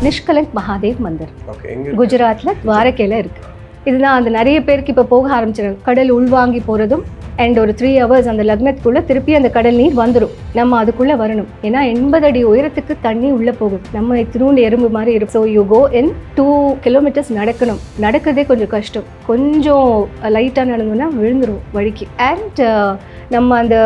நிஷ்கலங்க் Mahadev Mandir okay, எங்க குஜராத்ல துவாரகையில இருக்கு. இதுதான் அந்த நிறைய பேருக்கு இப்போ போக ஆரம்பிச்சிருக்காங்க. கடல் உள்வாங்கி போகிறதும் அண்ட் ஒரு 3 hours அந்த லக்னத்துக்குள்ளே திருப்பி அந்த கடல் நீர் வந்துடும். நம்ம அதுக்குள்ளே வரணும். ஏன்னா 80 அடி உயரத்துக்கு தண்ணி உள்ளே போகும். நம்ம திருண்டு எறும்பு மாதிரி இருக்கும். So you go in 2 kilometers நடக்கணும். நடக்கிறதே கொஞ்சம் கஷ்டம். கொஞ்சம் லைட்டாக நடந்தோன்னா விழுந்துடும் வழிக்கு. அண்ட் நம்ம அந்த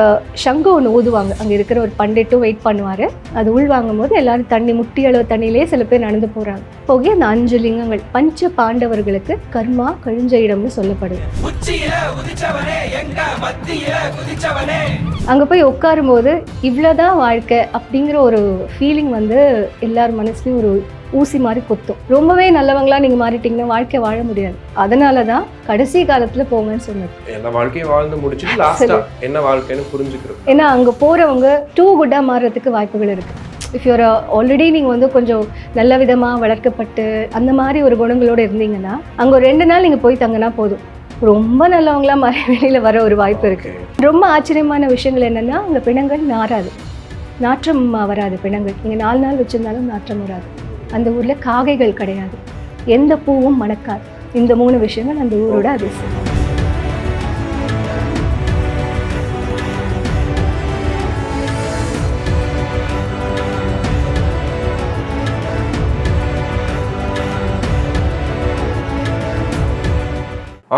சங்கு ஒன்று ஊதுவாங்க. அங்கே இருக்கிற ஒரு பண்டிட்டும் வெயிட் பண்ணுவார். அது உள்வாங்கும் போது எல்லாரும் தண்ணி முட்டி அளவு தண்ணியிலே சில பேர் நடந்து போகிறாங்க. போகி அந்த 5 லிங்கங்கள் பஞ்ச பாண்டவர்களுக்கு கர்மா கழிஞ்ச இடம்னு சொல்லப்படுது. அங்கே போய் உட்காரும் போது இவ்வளோதான் வாழ்க்கை அப்படிங்கிற ஒரு ஃபீலிங் வந்து எல்லார் மனசுலையும் ஒரு ஊசி மாதிரி கொத்தும். ரொம்பவே நல்லவங்களா நீங்கள் மாறிட்டீங்கன்னா வாழ்க்கை வாழ முடியாது. அதனால தான் கடைசி காலத்தில் போங்கன்னு சொன்னது. என்ன வாழ்க்கையை வாழ்ந்து முடிச்சுட்டு லாஸ்டா என்ன வாழ்க்கைன்னு புரிஞ்சுக்கிறோம். ஏன்னா அங்கே போகிறவங்க டூ குட்டாக மாறுறதுக்கு வாய்ப்புகள் இருக்குது. இஃப் யூர் ஆல்ரெடி நீங்கள் வந்து கொஞ்சம் நல்ல விதமாக வளர்க்கப்பட்டு அந்த மாதிரி ஒரு குணங்களோடு இருந்தீங்கன்னா அங்கே ஒரு 2 நாள் நீங்கள் போய் தங்கினா போதும். ரொம்ப நல்லவங்களா மாறி வெளியில் வர ஒரு வாய்ப்பு இருக்குது. ரொம்ப ஆச்சரியமான விஷயங்கள் என்னென்னா அங்கே பிணங்கள் நாராது, நாற்றம் வராது. பிணங்கள் நீங்கள் 4 நாள் வச்சுருந்தாலும் நாற்றம் வராது. அந்த ஊரில் காகைகள் கிடையாது, எந்த பூவும் மணக்காது. இந்த 3 விஷயங்கள் அந்த ஊரோட அதிசயம்.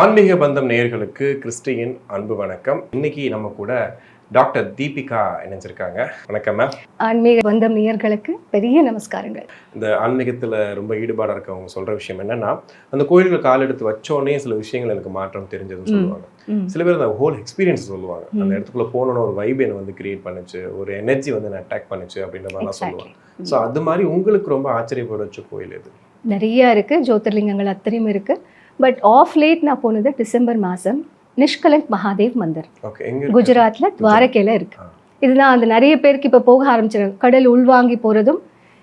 ஆன்மீக பந்தம் நேயர்களுக்கு கிறிஸ்டியின் அன்பு வணக்கம். இன்னைக்கு நம்ம கூட டாக்டர் தீபிகா இணைஞ்சிருக்காங்க. வணக்கம் மேம். ஆன்மீக பந்தம் நேயர்களுக்கு பெரிய நமஸ்காரங்கள். இந்த ஆன்மீகத்தில் ரொம்ப ஈடுபாடாக இருக்கவங்க சொல்கிற விஷயம் என்னன்னா, அந்த கோயில்கள் கால் எடுத்து வச்சோடனே சில விஷயங்கள் எனக்கு மாற்றம் தெரிஞ்சதுன்னு சொல்லுவாங்க. சில பேர் அந்த ஹோல் எக்ஸ்பீரியன்ஸ் சொல்லுவாங்க. அந்த இடத்துக்குள்ள போனோன்னு ஒரு வைப் என்னை வந்து கிரியேட் பண்ணுச்சு, ஒரு எனர்ஜி வந்து என்ன அட்டாக் பண்ணுச்சு அப்படின்ற மாதிரிலாம் சொல்லுவாங்க. ஸோ அது மாதிரி உங்களுக்கு ரொம்ப ஆச்சரியப்பட வச்ச கோயில் எது? நிறைய இருக்குது, ஜோதிர்லிங்கங்கள் அத்தனையும் இருக்குது. பட் ஆஃப் லேட் நான் போனது டிசம்பர் மாதம் நிஷ்கலங்க் மகாதேவ் மந்திர். குஜராத்ல துவாரகையில இருக்கு. இதுதான் அந்த நிறைய பேருக்கு இப்போ போக ஆரம்பிச்சிருக்காங்க. கடல் உள்வாங்கி போகிறதும்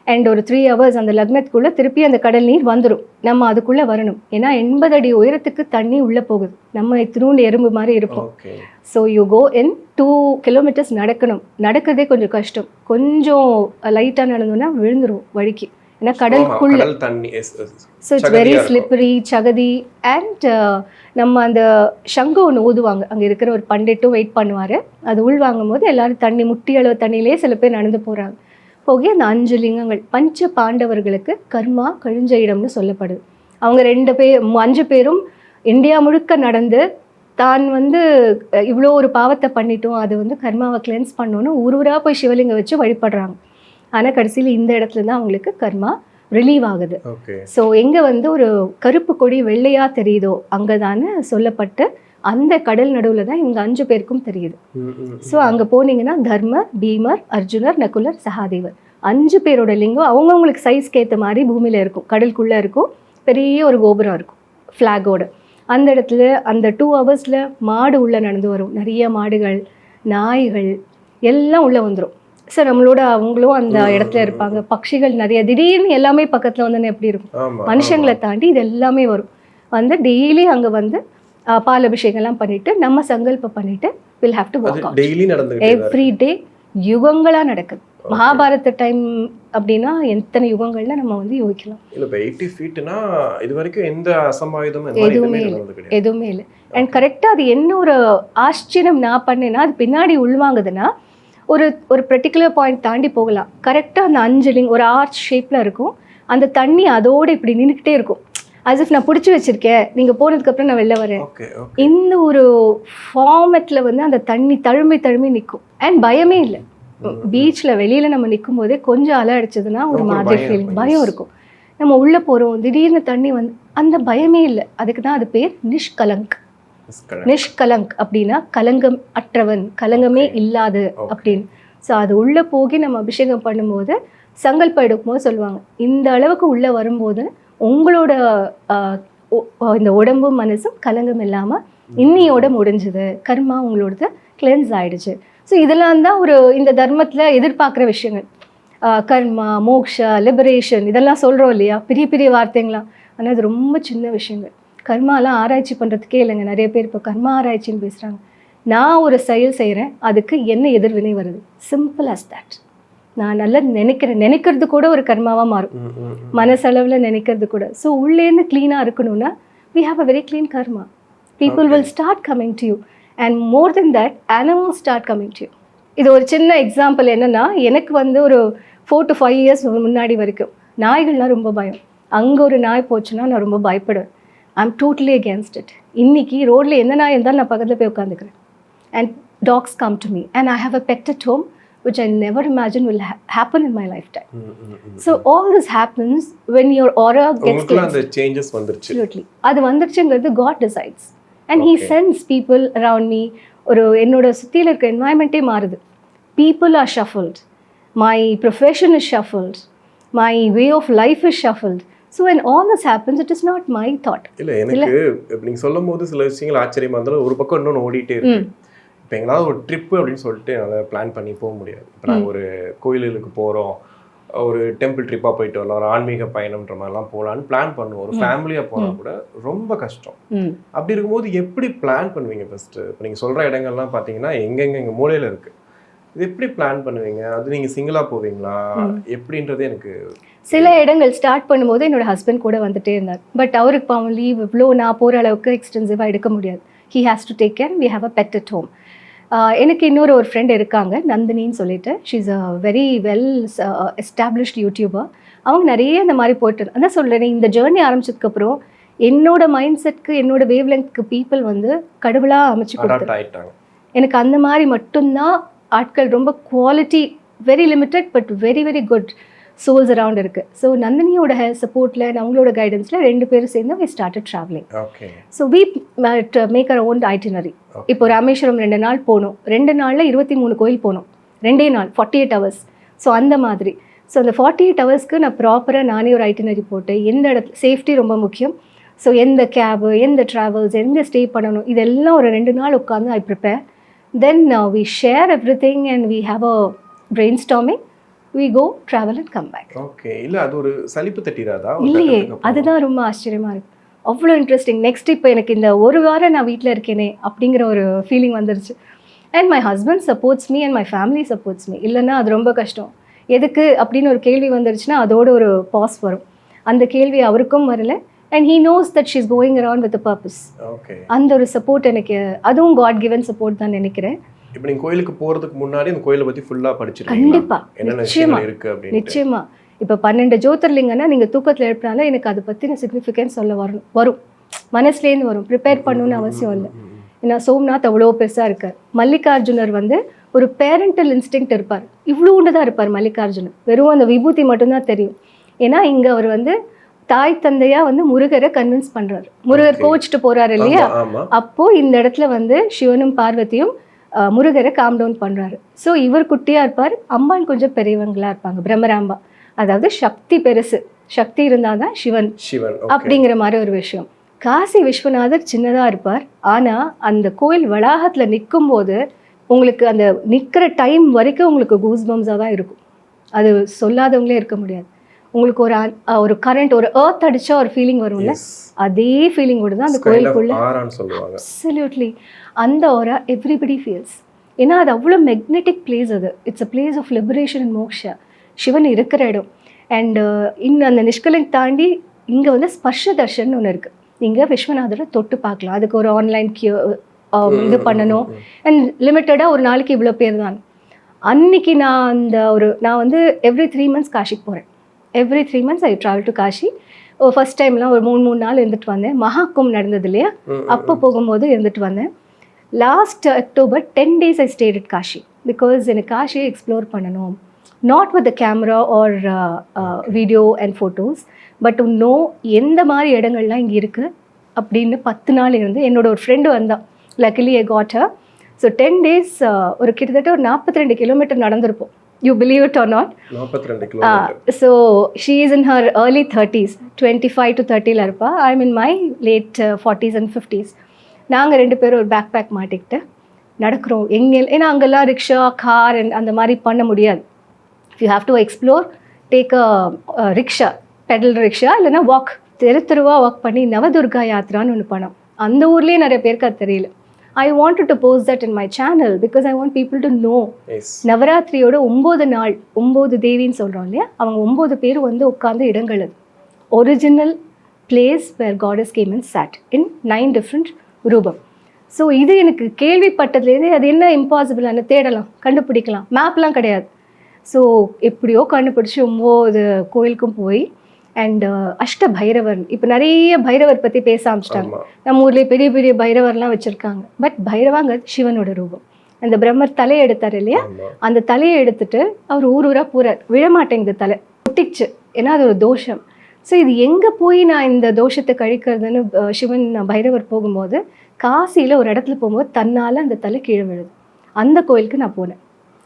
அண்ட் ஒரு 3 hours அந்த லக்னத்துக்குள்ளே திருப்பி அந்த கடல் நீர் வந்துடும். நம்ம அதுக்குள்ளே வரணும். ஏன்னா 80 அடி உயரத்துக்கு தண்ணி உள்ளே போகுது. நம்ம திருண்டு எறும்பு மாதிரி இருப்போம். So you go in 2 kilometers நடக்கணும். நடக்கிறதே கொஞ்சம் கஷ்டம். கொஞ்சம் லைட்டாக நடந்தோன்னா விழுந்துடும் வழிக்கு. ஏன்னா கடலுக்குள்ள தண்ணி. ஸோ இட்ஸ் வெரி ஸ்லிப்பரி, சகதி. அண்ட் நம்ம அந்த சங்கு ஒன்று ஊதுவாங்க. அங்கே இருக்கிற ஒரு பண்டிட்டும் வெயிட் பண்ணுவார். அது உள்வாங்கும் போது எல்லாரும் தண்ணி முட்டி அளவு தண்ணியிலே சில பேர் நடந்து போகிறாங்க. போகி அந்த 5 லிங்கங்கள் பஞ்ச பாண்டவர்களுக்கு கர்மா கழிஞ்ச இடம்னு சொல்லப்படுது. அவங்க 5 பேரும் இந்தியா முழுக்க நடந்து தான் வந்து இவ்வளோ ஒரு பாவத்தை பண்ணிட்டோம், அது வந்து கர்மாவை கிளென்ஸ் பண்ணோன்னு ஊரூராக போய் சிவலிங்கம் வச்சு வழிபடுறாங்க. ஆனால் கடைசியில் இந்த இடத்துல தான் அவங்களுக்கு கர்மா ரிலீவ் ஆகுது. ஸோ எங்கே வந்து ஒரு கருப்பு கொடி வெள்ளையாக தெரியுதோ அங்கே தானே சொல்லப்பட்டு அந்த கடல் நடுவில் தான் இவங்க 5 பேருக்கும் தெரியுது. ஸோ அங்கே போனீங்கன்னா தர்மர், பீமர், அர்ஜுனர், நகுலர், சகாதேவர் 5 பேரோட லிங்கம் அவங்கவுங்களுக்கு சைஸ்க்கு ஏற்ற மாதிரி பூமியில் இருக்கும். கடலுக்குள்ளே இருக்கும். பெரிய ஒரு கோபுரம் இருக்கும் ஃப்ளாகோடு. அந்த இடத்துல அந்த 2 hours மாடு உள்ளே நடந்து வரும். நிறைய மாடுகள், நாய்கள் எல்லாம் உள்ளே வந்துடும். சார் நம்மளோட அவங்களும் அந்த இடத்துல இருப்பாங்க. பட்சிகள் நிறைய, திடீர்னு எல்லாமே பக்கத்தில் வந்து எப்படி இருக்கும், மனுஷங்களை தாண்டி இது எல்லாமே வரும். வந்து டெய்லி அங்கே வந்து பால் அபிஷேகம்லாம் பண்ணிட்டு நம்ம சங்கல்பம் பண்ணிட்டு will have to walk out every day. யுகங்களாக நடக்குது. மகாபாரத டைம் அப்படின்னா எத்தனை யுகங்கள்ல நம்ம வந்து யோசிக்கலாம். இல்ல 80 feetனா இது வரைக்கும் எந்த அசம்பாவிதமும் எதுவுமே இல்லை. அண்ட் கரெக்டாக அது என்ன ஒரு ஆச்சரியம் நான் பண்ணேன்னா, அது பின்னாடி உள்வாங்குதுன்னா ஒரு பர்டிகுலர் பாயிண்ட் தாண்டி போகலாம். கரெக்டாக அந்த 5 லிங்கம் ஒரு ஆர்ச் ஷேப்பில் இருக்கும். அந்த தண்ணி அதோடு இப்படி நின்றுக்கிட்டே இருக்கும். as if நான் பிடிச்சி வச்சிருக்கேன், நீங்கள் போனதுக்கப்புறம் நான் வெளில வரேன். இந்த ஒரு ஃபார்மேட்டில் வந்து அந்த தண்ணி தழும்பி நிற்கும். அண்ட் பயமே இல்லை. பீச்சில் வெளியில் நம்ம நிற்கும் போதே கொஞ்சம் அலை அடிச்சதுன்னா ஒரு மாதிரி ஃபீலிங், பயம் இருக்கும். நம்ம உள்ளே போகிறோம், திடீர்னு தண்ணி வந்து அந்த பயமே இல்லை. அதுக்கு தான் அது பேர் நிஷ்கலங்க். நிஷ்கலங்க் அப்படின்னா கலங்கம் அற்றவன், கலங்கமே இல்லாது அப்படின்னு. ஸோ அது உள்ளே போகி நம்ம அபிஷேகம் பண்ணும்போது சங்கல்பம் எடுக்கும்போது சொல்லுவாங்க, இந்த அளவுக்கு உள்ளே வரும்போது உங்களோட இந்த உடம்பும் மனசும் கலங்கம் இல்லாமல் இன்னியோட முடிஞ்சுது, கர்மா உங்களோடது கிளென்ஸ் ஆயிடுச்சு. ஸோ இதெல்லாம் தான் இந்த தர்மத்தில் எதிர்பார்க்குற விஷயங்கள். கர்மா, மோக்ஷா, லிபரேஷன் இதெல்லாம் சொல்கிறோம் இல்லையா, பெரிய பெரிய வார்த்தைங்களாம். ஆனால் அது ரொம்ப சின்ன விஷயங்கள். கர்மாலாம் ஆராய்ச்சி பண்ணுறதுக்கே இல்லைங்க. நிறைய பேர் இப்போ கர்மா ஆராய்ச்சின்னு பேசுகிறாங்க. நான் ஒரு செயல் செய்கிறேன், அதுக்கு என்ன எதிர்வினை வருது, சிம்பிள் ஆஸ் தட். நான் நல்லா நினைக்கிறது கூட ஒரு கர்மாவாக மாறும். மனசளவில் நினைக்கிறது கூட. ஸோ உள்ளேருந்து க்ளீனாக இருக்கணும்னா we have a very clean karma. People will start coming to you. And more than that, animals start coming to you. இது ஒரு சின்ன எக்ஸாம்பிள் என்னன்னா, எனக்கு வந்து ஒரு 4 to 5 years முன்னாடி வரைக்கும் நாய்கள்லாம் ரொம்ப பயம். அங்கே ஒரு நாய் போச்சுன்னா நான் ரொம்ப பயப்படுவேன். I'm totally against it. இன்னைக்கு ரோட்டில் எந்த நாய் இருந்தாலும் நான் பக்கத்தில் போய் உட்காந்துக்கிறேன். And dogs come to me and I have a pet at home which I never imagined will happen in my lifetime. So all this happens when your aura gets cleansed. The changes vandirchu. Absolutely. அது வந்துருச்சுங்கிறது God decides. And he sends people around me. ஒரு என்னோட சுத்தியில இருக்க என்வாயன்மெண்ட்டே மாறுது. People are shuffled. My profession is shuffled. My way of life is shuffled. So when all this happens, it is not my thought. இல்ல எனக்கு நீங்க சொல்லும்போது சில விஷயங்கள் ஆச்சரியமா இருந்தாலும் ஒரு பக்கம் இன்னொன்று ஓடிட்டே இருக்கு. இப்போ எங்களால் ஒரு ட்ரிப்பு அப்படின்னு சொல்லிட்டு என்னால் பிளான் பண்ணி போக முடியாது. இப்போ நாங்கள் ஒரு கோயிலுக்கு போகிறோம், ஒரு டெம்பிள் ட்ரிப்பாக போயிட்டு வரலாம், ஒரு ஆன்மீக பயணம்ன்ற மாதிரிலாம் போகலான்னு பிளான் பண்ணுவோம். ஒரு ஃபேமிலியாக போனால் கூட ரொம்ப கஷ்டம். அப்படி இருக்கும்போது எப்படி பிளான் பண்ணுவீங்க ஃபஸ்ட்டு? இப்போ நீங்கள் சொல்கிற இடங்கள்லாம் பார்த்தீங்கன்னா எங்கள் மூலையில் இருக்குது. இது எப்படி பிளான் பண்ணுவீங்க? அது நீங்கள் சிங்கிளாக போவீங்களா எப்படின்றது எனக்கு சில இடங்கள் ஸ்டார்ட் பண்ணும்போது என்னோட ஹஸ்பண்ட் கூட வந்துட்டே இருந்தார். பட் அவருக்கு பாவம் லீவ் இவ்வளோ நான் போகிற அளவுக்கு எக்ஸ்டென்சிவாக எடுக்க முடியாது. He has to take care. We have a pet at home. எனக்கு இன்னொரு ஃப்ரெண்ட் இருக்காங்க, நந்தினின்னு சொல்லிட்டு. She is a very well established YouTuber. அவங்க நிறைய இந்த மாதிரி போயிட்டு அதான் சொல்கிறேன், இந்த ஜேர்னி ஆரம்பிச்சதுக்கப்புறம் என்னோட மைண்ட் செட்க்கு என்னோட வேவ் லெங்க்க்கு பீப்புள் வந்து கடவுளாக அமைச்சு கொடுத்தாங்க. எனக்கு அந்த மாதிரி மட்டும்தான் ஆட்கள், ரொம்ப quality, very limited but very very good souls around இருக்குது. ஸோ நந்தினியோட சப்போர்ட்டில் அவங்களோட கைடன்ஸில் 2 பேரும் சேர்ந்து we started traveling. So we make our own itinerary. இப்போ ராமேஸ்வரம் 2 நாள் போனோம், 2 நாளில் 23 கோயில் போனோம், 2 நாள் 48 hours. ஸோ அந்த மாதிரி. ஸோ அந்த 48 ஹவர்ஸ்க்கு நான் ப்ராப்பராக நானே ஒரு ஐட்டினரி போட்டு, எந்த இடத்துல சேஃப்டி ரொம்ப முக்கியம். ஸோ எந்த கேபு, எந்த ட்ராவல்ஸ், எங்கே ஸ்டே பண்ணணும், இதெல்லாம் ஒரு 2 நாள் உட்காந்து ஐ prepare. Then we share everything and we have a brainstorming. We go, travel and come back. Okay. இல்ல அது ஒரு சலிப்பு தட்டிராதா? இல்லையே, அதுதான் ரொம்ப ஆச்சரியமா இருக்கு. அவ்வளோ இன்ட்ரெஸ்டிங். நெக்ஸ்ட் இப்போ எனக்கு இந்த ஒரு வாரம் நான் வீட்டில் இருக்கேனே அப்படிங்கிற ஒரு ஃபீலிங் வந்துருச்சு. And my husband supports me and my family supports me. இல்லைன்னா அது ரொம்ப கஷ்டம். எதுக்கு அப்படின்னு ஒரு கேள்வி வந்துருச்சுன்னா அதோட ஒரு பாஸ் வரும். அந்த கேள்வி அவருக்கும் வரல. And he knows that she is going around with purpose. அந்த ஒரு சப்போர்ட் எனக்கு, அதுவும் காட் கிவன் சப்போர்ட் தான் நினைக்கிறேன். இப்போ நீங்க கோயிலுக்கு போறதுக்கு முன்னாடி அந்த கோயிலை பத்தி ஃபுல்லா படிச்சிருக்கீங்க. கண்டிப்பா, என்னென்ன விஷயங்கள் இருக்கு அப்படின்னு. நிச்சயமா. இப்போ 12 ஜோதிர்லிங்கம்னா நீங்க தூக்கத்தில் எழுப்பினாலும் எனக்கு அதை பத்தின சிக்னிஃபிகன்ஸ் சொல்ல வரும் மனசுலேருந்து வரும். ப்ரிப்பேர் பண்ணணும்னு அவசியம் இல்லை. ஏன்னா சோம்நாத் அவ்வளோ பெருசா இருக்கார். மல்லிகார்ஜுனர் வந்து ஒரு பேரண்டல் இன்ஸ்டிங்க்ட் இருப்பார். இவ்வளோண்டு தான் இருப்பார் மல்லிகார்ஜுனர். வெறும் அந்த விபூதி மட்டும்தான் தெரியும். ஏன்னா இங்க அவர் வந்து தாய் தந்தையா வந்து முருகரை கன்வின்ஸ் பண்றாரு. முருகர் கோச்சிட்டு போறாரு இல்லையா, அப்போ இந்த இடத்துல வந்து சிவனும் பார்வதியும் முருகரை காம் டவுன் பண்ணுறாரு. ஸோ இவர் குட்டியாக இருப்பார், அம்பான் கொஞ்சம் பெரியவங்களாக இருப்பாங்க, பிரம்மராம்பா. அதாவது சக்தி பெருசு, சக்தி இருந்தால் தான் சிவன் அப்படிங்கிற மாதிரி ஒரு விஷயம். காசி விஸ்வநாதர் சின்னதாக இருப்பார். ஆனால் அந்த கோயில் வளாகத்தில் நிற்கும் போது உங்களுக்கு அந்த நிற்கிற டைம் வரைக்கும் உங்களுக்கு கூஸ்பம்ஸாக தான் இருக்கும். அது சொல்லாதவங்களே இருக்க முடியாது. உங்களுக்கு ஒரு கரண்ட், ஒரு எர்த் அடிச்சா ஒரு ஃபீலிங் வரும்ல, அதே ஃபீலிங்கோட தான் அந்த கோயிலுக்குள்ள. அப்சல்யூட்லி. அந்த ஆரா எவ்ரிபடி ஃபீல்ஸ். ஏன்னா அது அவ்வளோ மெக்னெட்டிக் பிளேஸ். அது it's a place of liberation and moksha. Sivan இருக்கிற இடம். அண்ட் இன்னும் அந்த நிஷ்கலங்க் தாண்டி இங்கே வந்து ஸ்பர்ஷ தர்ஷன் ஒன்று இருக்குது. நீங்கள் விஸ்வநாதரை தொட்டு பார்க்கலாம். அதுக்கு ஒரு ஆன்லைன் இது பண்ணணும். அண்ட் லிமிட்டடாக ஒரு நாளைக்கு இவ்வளோ பேர் தான். அன்னைக்கு நான் வந்து எவ்ரி 3 months காஷிக்கு போகிறேன். Every 3 months I travel to Kashi. First டைம்லாம் ஒரு 3 நாள் இருந்துட்டு வந்தேன். மகாக்கும் நடந்தது இல்லையா, அப்போ போகும்போது இருந்துட்டு வந்தேன். Last October 10 days I stayed at Kashi. Because எனக்கு காஷியை எக்ஸ்ப்ளோர் பண்ணணும். Not with the camera or video and photos, but to know எந்த மாதிரி இடங்கள்லாம் இங்கே இருக்குது அப்படின்னு 10 நாள் இருந்து என்னோட ஒரு ஃப்ரெண்டு வந்தான். Luckily I got her. So 10 days ஒரு கிட்டத்தட்ட ஒரு 42 kilometre நடந்திருப்போம். You believe it or not? 42 kilometers. So she is in her early 30s, 25 to 30 இருப்பா. I'm in my late 40s and 50s. நாங்கள் 2 பேரும் ஒரு பேக் பேக் மாட்டிக்கிட்டு நடக்கிறோம். ஏன்னா அங்கெல்லாம் ரிக்ஷா, கார் அந்த மாதிரி பண்ண முடியாது. You have to explore, take a rickshaw, pedal rickshaw, இல்லைன்னா வாக், தெருவா வாக் பண்ணி நவதுர்கா யாத்திரான்னு ஒன்று பண்ணோம். அந்த ஊர்லேயே நிறைய பேருக்கு அது தெரியல. I wanted to post that in my channel because I want people to know. நவராத்திரியோட 9 நாள் 9 தேவின்னு சொல்கிறோம் இல்லையா, அவங்க 9 பேர் வந்து உட்கார்ந்த இடங்கள் அது. Original place where gods came and sat in 9 different ரூபம். ஸோ இது எனக்கு கேள்விப்பட்டதுலேருந்து அது என்ன இம்பாசிபிளான தேடலாம், கண்டுபிடிக்கலாம், மேப்லாம் கிடையாது. ஸோ எப்படியோ கண்டுபிடிச்சி 9 கோயிலுக்கும் போய் அண்ட் அஷ்ட பைரவர், இப்போ நிறைய பைரவர் பற்றி பேச ஆரம்பிச்சிட்டாங்க. நம்ம ஊர்லேயே பெரிய பெரிய பைரவர்லாம் வச்சுருக்காங்க. பட் பைரவாங்க சிவனோட ரூபம். அந்த பிரம்மர் தலையை எடுத்தார் இல்லையா, அந்த தலையை எடுத்துட்டு அவர் ஊரூராக போகிறார். விழமாட்டேங்குது, தலை ஒட்டிச்சு, ஏன்னா அது ஒரு தோஷம். ஸோ இது எங்கே போய் நான் இந்த தோஷத்தை கழிக்கிறதுன்னு சிவன் பைரவர் போகும்போது காசியில் ஒரு இடத்துல போகும்போது தன்னால் அந்த தலை கீழே விழுது. அந்த கோயிலுக்கு நான் போனேன்.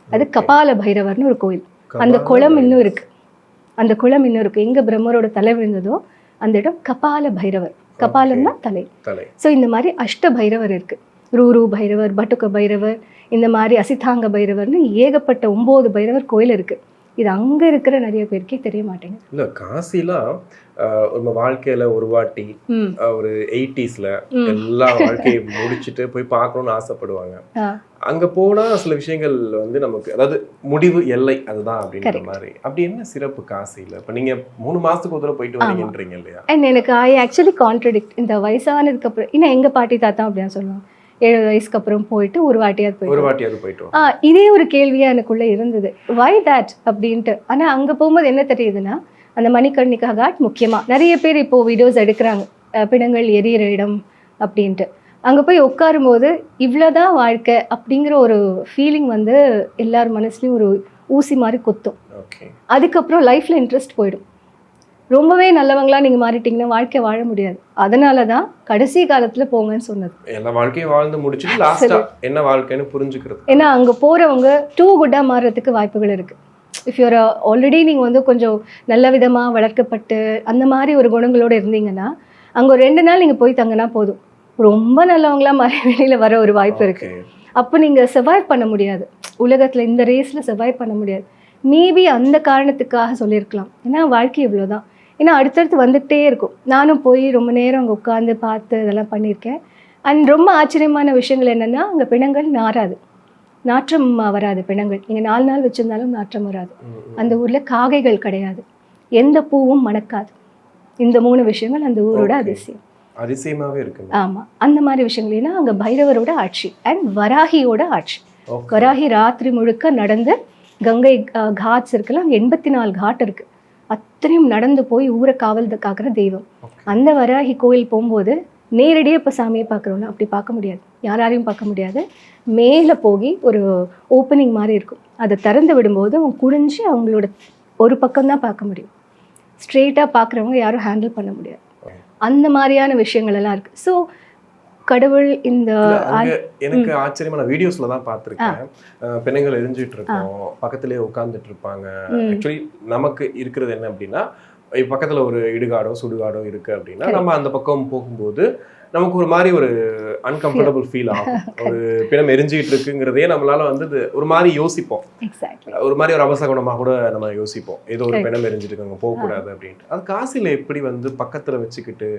அது கபால பைரவர்னு ஒரு கோயில். அந்த குளம் இன்னும் இருக்குது. அந்த குளம் இன்னும் இருக்குது. எங்கே பிரம்மரோட தலை விழுந்ததோ அந்த இடம் கபால பைரவர். கபாலம்னா தலை. ஸோ இந்த மாதிரி அஷ்ட பைரவர் இருக்குது. ரூரு பைரவர், பட்டுக்க பைரவர், இந்த மாதிரி அசிதாங்க பைரவர்னு ஏகப்பட்ட 9 பைரவர் கோயில் இருக்குது. இது அங்கே இருக்கிற நிறைய பேருக்கே தெரிய மாட்டேங்குது. இல்லை, காசிலாம் நம்ம வாழ்க்கையில் ஒரு வாட்டி ஒரு 80sல எல்லா வாழ்க்கையை முடிச்சுட்டு போய் பார்க்கணும்னு ஆசைப்படுவாங்க. அங்கே போனால் சில விஷயங்கள் வந்து நமக்கு, அதாவது முடிவு எல்லை அதுதான் அப்படின்ற மாதிரி. அப்படி என்ன சிறப்பு காசியில்? இப்போ நீங்கள் 3 மாதத்துக்கு ஒரு தடவை போயிட்டு வரீங்கன்றீங்க இல்லையா? அண்ட் எனக்கு ஐ ஆக்சுவலி கான்ட்ரடிக்ட். இந்த வயசானதுக்கு அப்புறம் இன்னும் எங்கள் பாட்டி தாத்தா அப்படின்னு சொல்லுவாங்க, 7 வயசுக்கு அப்புறம் போயிட்டு ஒரு வாட்டியாவது போயிட்டு இதே ஒரு கேள்வியா எனக்குள்ள இருந்தது, வை தட் அப்படின்ட்டு. ஆனா அங்க போகும்போது என்ன தெரியுதுன்னா, அந்த மணிகர்ணிகா காட் முக்கியமா நிறைய பேர் இப்போ வீடியோஸ் எடுக்கிறாங்க, பிணங்கள் எரியிற இடம் அப்படின்ட்டு. அங்க போய் உட்காரும் போது இவ்வளவுதான் வாழ்க்கை அப்படிங்கிற ஒரு ஃபீலிங் வந்து எல்லார் மனசுலயும் ஒரு ஊசி மாதிரி குத்தும். அதுக்கப்புறம் லைஃப்ல இன்ட்ரெஸ்ட் போயிடும். ரொம்பவே நல்லவங்களா நீங்க மாறிட்டீங்கன்னா வாழ்க்கை வாழ முடியாது. அதனாலதான் கடைசி காலத்துல போங்கன்னு சொன்னது. எல்லா வாழ்க்கையும் வாழ்ந்து முடிச்சுட்டு லாஸ்டா என்ன வாழ்க்கைன்னு புரிஞ்சுக்கிறது. ஏன்னா அங்க போறவங்க டூ குட்டா மாறுறதுக்கு வாய்ப்புகள் இருக்கு. இஃப் யூர் ஆல்ரெடி நீங்க வந்து கொஞ்சம் நல்ல விதமா வளர்க்கப்பட்டு அந்த மாதிரி ஒரு குணங்களோட இருந்தீங்கன்னா அங்க ஒரு 2 நாள் நீங்க போய் தங்கினா போதும், ரொம்ப நல்லவங்களா மாறி வெளியில வர ஒரு வாய்ப்பு இருக்கு. அப்போ நீங்க சர்வைவ் பண்ண முடியாது உலகத்துல, இந்த ரேஸ்ல சர்வைவ் பண்ண முடியாது. மேபி அந்த காரணத்துக்காக சொல்லியிருக்கலாம், ஏன்னா வாழ்க்கை இவ்வளோதான். ஏன்னா அடுத்தடுத்து வந்துகிட்டே இருக்கும். நானும் போய் ரொம்ப நேரம் அங்கே உட்காந்து பார்த்து இதெல்லாம் பண்ணியிருக்கேன். அண்ட் ரொம்ப ஆச்சரியமான விஷயங்கள் என்னென்னா, அங்கே பிணங்கள் நாராது, நாற்றம் வராது. பிணங்கள் நீங்கள் 4 நாள் வச்சுருந்தாலும் நாற்றம் வராது. அந்த ஊரில் காகைகள் கிடையாது, எந்த பூவும் மணக்காது. இந்த 3 விஷயங்கள் அந்த ஊரோட அதிசயமாகவே இருக்கு. ஆமாம், அந்த மாதிரி விஷயங்கள். ஏன்னா அங்கே பைரவரோட ஆட்சி அண்ட் வராகியோட ஆட்சி. வராகி ராத்திரி முழுக்க நடந்து கங்கை காட்ஸ் இருக்குல்ல, அங்கே 84 காட் இருக்குது. அத்தனையும் நடந்து போய் ஊரை காக்கிற தெய்வம். அந்த வராகி கோயில் போகும்போது நேரடியாக இப்போ சாமியை பார்க்குறோன்னா அப்படி பார்க்க முடியாது, யாரையும் பார்க்க முடியாது. மேலே போய் ஒரு ஓப்பனிங் மாதிரி இருக்கும், அதை திறந்து விடும்போது அவங்க குடிஞ்சு அவங்களோட ஒரு பக்கம்தான் பார்க்க முடியும். ஸ்ட்ரெயிட்டாக பார்க்குறவங்க யாரும் ஹேண்டில் பண்ண முடியாது. அந்த மாதிரியான விஷயங்கள் எல்லாம் இருக்குது. ஸோ கடவுள் இந்த எனக்கு ஆச்சரியமான வீடியோஸ்ல தான் பார்த்துருக்கேன். பிணங்கள் எரிஞ்சிட்டு இருக்கோம், பக்கத்திலே உட்கார்ந்துட்டு இருப்பாங்க. ஆக்சுவலி நமக்கு இருக்கிறது என்ன அப்படின்னா, பக்கத்துல ஒரு இடுகாடோ சுடுகாடோ இருக்கு அப்படின்னா நம்ம அந்த பக்கம் போகும்போது நமக்கு ஒரு மாதிரி ஒரு அன்கம்ஃபர்டபுள் ஃபீல் ஆகும். ஒரு பிணம் எரிஞ்சிட்டு இருக்குங்கிறதே நம்மளால வந்து ஒரு மாதிரி யோசிப்போம், ஒரு மாதிரி ஒரு அபசகுணமாக கூட நம்ம யோசிப்போம், ஏதோ ஒரு பிணம் எரிஞ்சிட்டு இருக்காங்க போகக்கூடாது அப்படின்ட்டு. அது காசில எப்படி வந்து பக்கத்துல வச்சுக்கிட்டு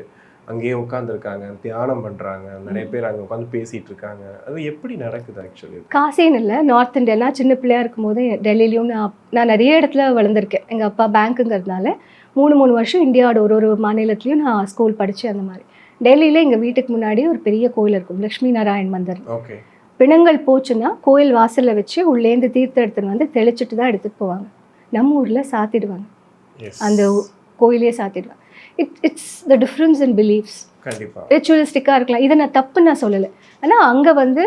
அங்கேயே உட்காந்துருக்காங்க, தியானம் பண்றாங்க, நிறைய பேர் அங்கே உட்காந்து பேசிட்டு இருக்காங்க, அது எப்படி நடக்குது? ஆக்சுவலி காசின்னு இல்லை, நார்த் இந்தியா. சின்ன பிள்ளையா இருக்கும் போது டெல்லியிலையும் நான் நிறைய இடத்துல வளர்ந்துருக்கேன். எங்கள் அப்பா பேங்க்குங்கிறதுனால 3 வருஷம் இந்தியாவோட ஒரு மாநிலத்துலையும் நான் ஸ்கூல் படித்தேன். அந்த மாதிரி டெல்லியில் எங்கள் வீட்டுக்கு முன்னாடி ஒரு பெரிய கோயில் இருக்கும், லக்ஷ்மி நாராயண் மந்திர். பிணங்கள் போச்சுன்னா கோயில் வாசலில் வச்சு உள்ளேந்து தீர்த்தம் எடுத்துன்னு வந்து தெளிச்சுட்டு தான் எடுத்துகிட்டு போவாங்க. நம்ம ஊரில் சாத்திடுவாங்க, அந்த கோயிலே சாத்திடுவாங்க. It's the difference in beliefs. ரிச்சுவலிஸ்டிக்காக இருக்கலாம், இதை நான் தப்புன்னு நான் சொல்லலை. ஆனால் அங்கே வந்து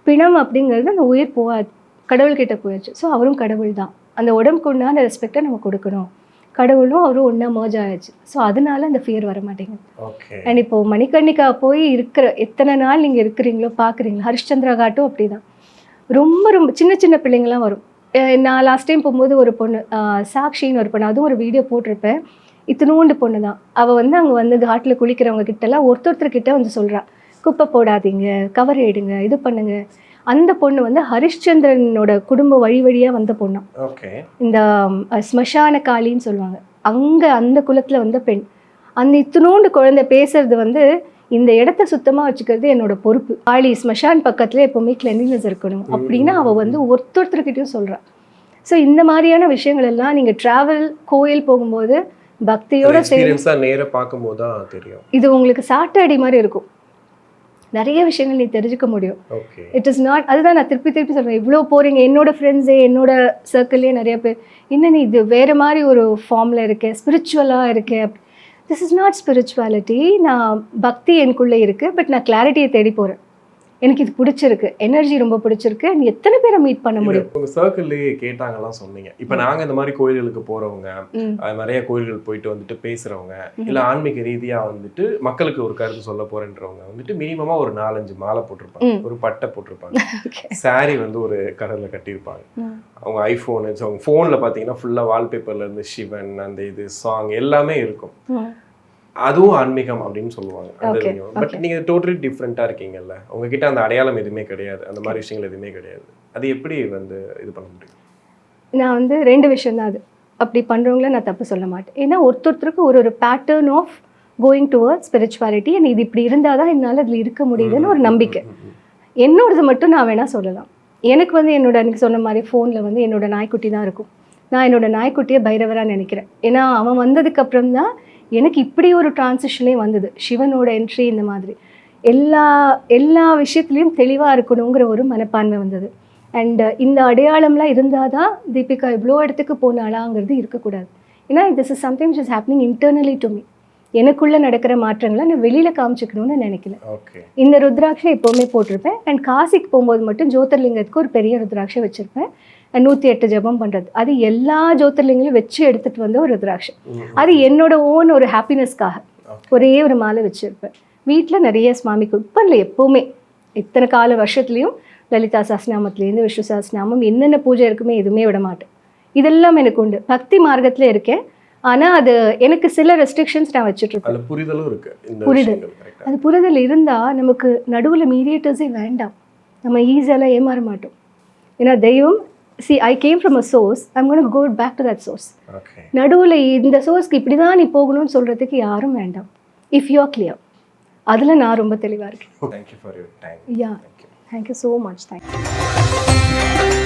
பிணம் அப்படிங்கிறது அந்த உயிர் போகாது, கடவுள்கிட்ட போயிடுச்சு. ஸோ அவரும் கடவுள் தான், அந்த உடம்புக்கு உண்டான ரெஸ்பெக்டை நம்ம கொடுக்கணும். கடவுளும் அவரும் ஒன்றா மர்ஜ் ஆயிடுச்சு. ஸோ அதனால அந்த ஃபியர் வர மாட்டேங்குது. அண்ட் இப்போது மணிகர்ணிகா போய் இருக்கிற எத்தனை நாள் நீங்கள் இருக்கிறீங்களோ பார்க்குறீங்களா, ஹரிஷ்சந்திரா காட்டும் அப்படி தான். ரொம்ப ரொம்ப சின்ன சின்ன பிள்ளைங்கள்லாம் வரும். நான் லாஸ்ட் டைம் போகும்போது ஒரு பொண்ணு, சாக்ஷின்னு ஒரு பொண்ணு, அதுவும் ஒரு வீடியோ போட்டிருப்பேன். இத்தினோண்டு பொண்ணு தான். அவள் வந்து அங்கே வந்து காட்டில் குளிக்கிறவங்க கிட்டலாம் ஒருத்தர்கிட்ட வந்து சொல்கிறா, குப்பை போடாதீங்க, கவர் எடுங்க, இது பண்ணுங்க. அந்த பொண்ணு வந்து ஹரிஷ்சந்திரனோட குடும்ப வழியாக வந்த பொண்ணாம். இந்த ஸ்மசான காளின்னு சொல்லுவாங்க, அங்கே அந்த குலத்தில் வந்த பெண். அந்த இத்தினோண்டு குழந்தை பேசுறது வந்து இந்த இடத்த சுத்தமாக வச்சுக்கிறது என்னோட பொறுப்பு. ஆளி ஸ்மஷான் பக்கத்தில் எப்போவுமே கிளென்லினஸ் இருக்கணும் அப்படின்னு அவள் வந்து ஒருத்தர்கிட்டையும் சொல்கிறாள். ஸோ இந்த மாதிரியான விஷயங்கள் எல்லாம் நீங்கள் ட்ராவல் கோயில் போகும்போது பக்தியோட நேராக பார்க்கும்போது தான் தெரியும். இது உங்களுக்கு சாட்டடி மாதிரி இருக்கும். நிறைய விஷயங்கள் நீ தெரிஞ்சுக்க முடியும். இட் இஸ் நாட், அதுதான் நான் திருப்பி சொல்கிறேன், இவ்வளோ போகிறீங்க என்னோட ஃப்ரெண்ட்ஸே என்னோட சர்க்கிள்லேயே நிறைய பேர் இன்னும் நீ இது வேறு மாதிரி ஒரு ஃபார்மில் இருக்கேன், ஸ்பிரிச்சுவலாக இருக்கேன். This is not spirituality. நான் பக்தி எனக்குள்ளே இருக்குது, பட் நான் கிளாரிட்டியை தேடி போகிறேன். எனக்கு இது பிடிச்சிருக்கு, எனர்ஜி ரொம்ப பிடிச்சிருக்கு. நீ எத்தனை பேரை மீட் பண்ண முடியும்? உங்க சர்க்கிள்லயே கேட்டாங்கலாம் சொன்னீங்க. இப்ப நாங்க இந்த மாதிரி கோயில்களுக்கு போறவங்க, நிறைய கோயில்கள் போயிட்டு வந்துட்டு பேசுறவங்க, இல்ல ஆன்மீக ரீதியா வந்துட்டு மக்களுக்கு ஒரு கருத்து சொல்ல போறேன்றவங்க வந்துட்டு மினிமமா ஒரு 4-5 மாலை போட்டிருப்பாங்க, ஒரு பட்டை போட்டிருப்பாங்க, சாரி வந்து ஒரு கலர்ல கட்டியிருப்பாங்க. அவங்க ஐபோன், அவங்க போன்ல பாத்தீங்கன்னா ஃபுல்லா வால்பேப்பர்ல இருந்து சிவன் அந்த இது சாங் எல்லாமே இருக்கும். அதுவும் ஆன்மீகம் அப்படின்னு சொல்லுவாங்க. பட் நீங்க டோட்டலி டிஃப்ரெண்டா இருக்கீங்கல்ல, உங்ககிட்ட அந்த அடையாளம் எதுவுமே கிடையாது, அந்த மாதிரி விஷயங்கள் எதுவுமே கிடையாது. அது எப்படி வந்து இது பண்ண முடியும்? நான் வந்து 2 விஷயம் தான் அது. அப்படி பண்றவங்கள நான் தப்பு சொல்ல மாட்டேன். ஏன்னா ஒருத்தருக்கு ஒரு pattern of going towards spirituality, and இது இப்படி இருந்தாதான் என்னால் அதில் இருக்க முடியுதுன்னு ஒரு நம்பிக்கை. என்னோடது மட்டும் நான் வேணா சொல்லலாம். எனக்கு வந்து என்னோட அன்னைக்கு சொன்ன மாதிரி ஃபோனில் வந்து என்னோட நாய்க்குட்டி தான் இருக்கும். நான் என்னோட நாய்க்குட்டியை பைரவராக நினைக்கிறேன். ஏன்னா அவன் வந்ததுக்கு அப்புறம் தான் எனக்கு இப்படி ஒரு டிரான்சிஷனே வந்தது. சிவனோட என்ட்ரி, இந்த மாதிரி எல்லா விஷயத்துலையும் தெளிவாக இருக்கணுங்கிற ஒரு மனப்பான்மை வந்தது. அண்ட் இந்த அடையாளம்லாம் இருந்தால் தான் தீபிகா இவ்வளோ இடத்துக்கு போனாலாங்கிறது இருக்கக்கூடாது. ஏன்னா this is something which is happening internally to me. எனக்குள்ளே நடக்கிற மாற்றங்களை நான் வெளியில் காமிச்சிக்கணும்னு நினைக்கல. இந்த ருத்ராட்சை எப்போவுமே போட்டிருப்பேன். அண்ட் காசிக்கு போகும்போது மட்டும் ஜோதிர்லிங்கத்துக்கு ஒரு பெரிய ருத்ராட்சை வச்சுருப்பேன். 108 ஜபம் பண்ணுறது, அது எல்லா ஜோதிர்லிங்களையும் வச்சு எடுத்துகிட்டு வந்த ஒரு ருத்ராட்சை. அது என்னோட ஓன் ஒரு ஹாப்பினஸ்க்காக ஒரே ஒரு மாலை வச்சுருப்பேன். வீட்டில் நிறைய சுவாமிக்கு இப்போ இல்லை, எப்போவுமே இத்தனை கால வருஷத்துலேயும் லலிதா சஹஸ்ரநாமத்துலேருந்து விஷ்ணு சஹஸ்ரநாமம் என்னென்ன பூஜை இருக்குமே எதுவுமே விட மாட்டேன். இதெல்லாம் எனக்கு உண்டு. பக்தி மார்க்கத்தில் இருக்கேன். ஆனால் அது எனக்கு சில ரெஸ்ட்ரிக்ஷன்ஸ் நான் வச்சுட்ருக்கேன். புரிதல், அது புரிதல் இருந்தால் நமக்கு நடுவில் மீடியேட்டர்ஸே வேண்டாம். நம்ம ஈஸியாலாம் ஏமாற மாட்டோம். ஏன்னா தெய்வம், see, I came from a source, I'm going to go back to that source. நடுவில் இந்த சோர்ஸ்க்கு இப்படி தான் நீ போகணும்னு சொல்கிறதுக்கு யாரும் வேண்டாம். இஃப் யூ ஆர் கிளியர், அதில் நான் ரொம்ப தெளிவாக இருக்கேன். Thank you for your time. Yeah, thank you so much. Thank you.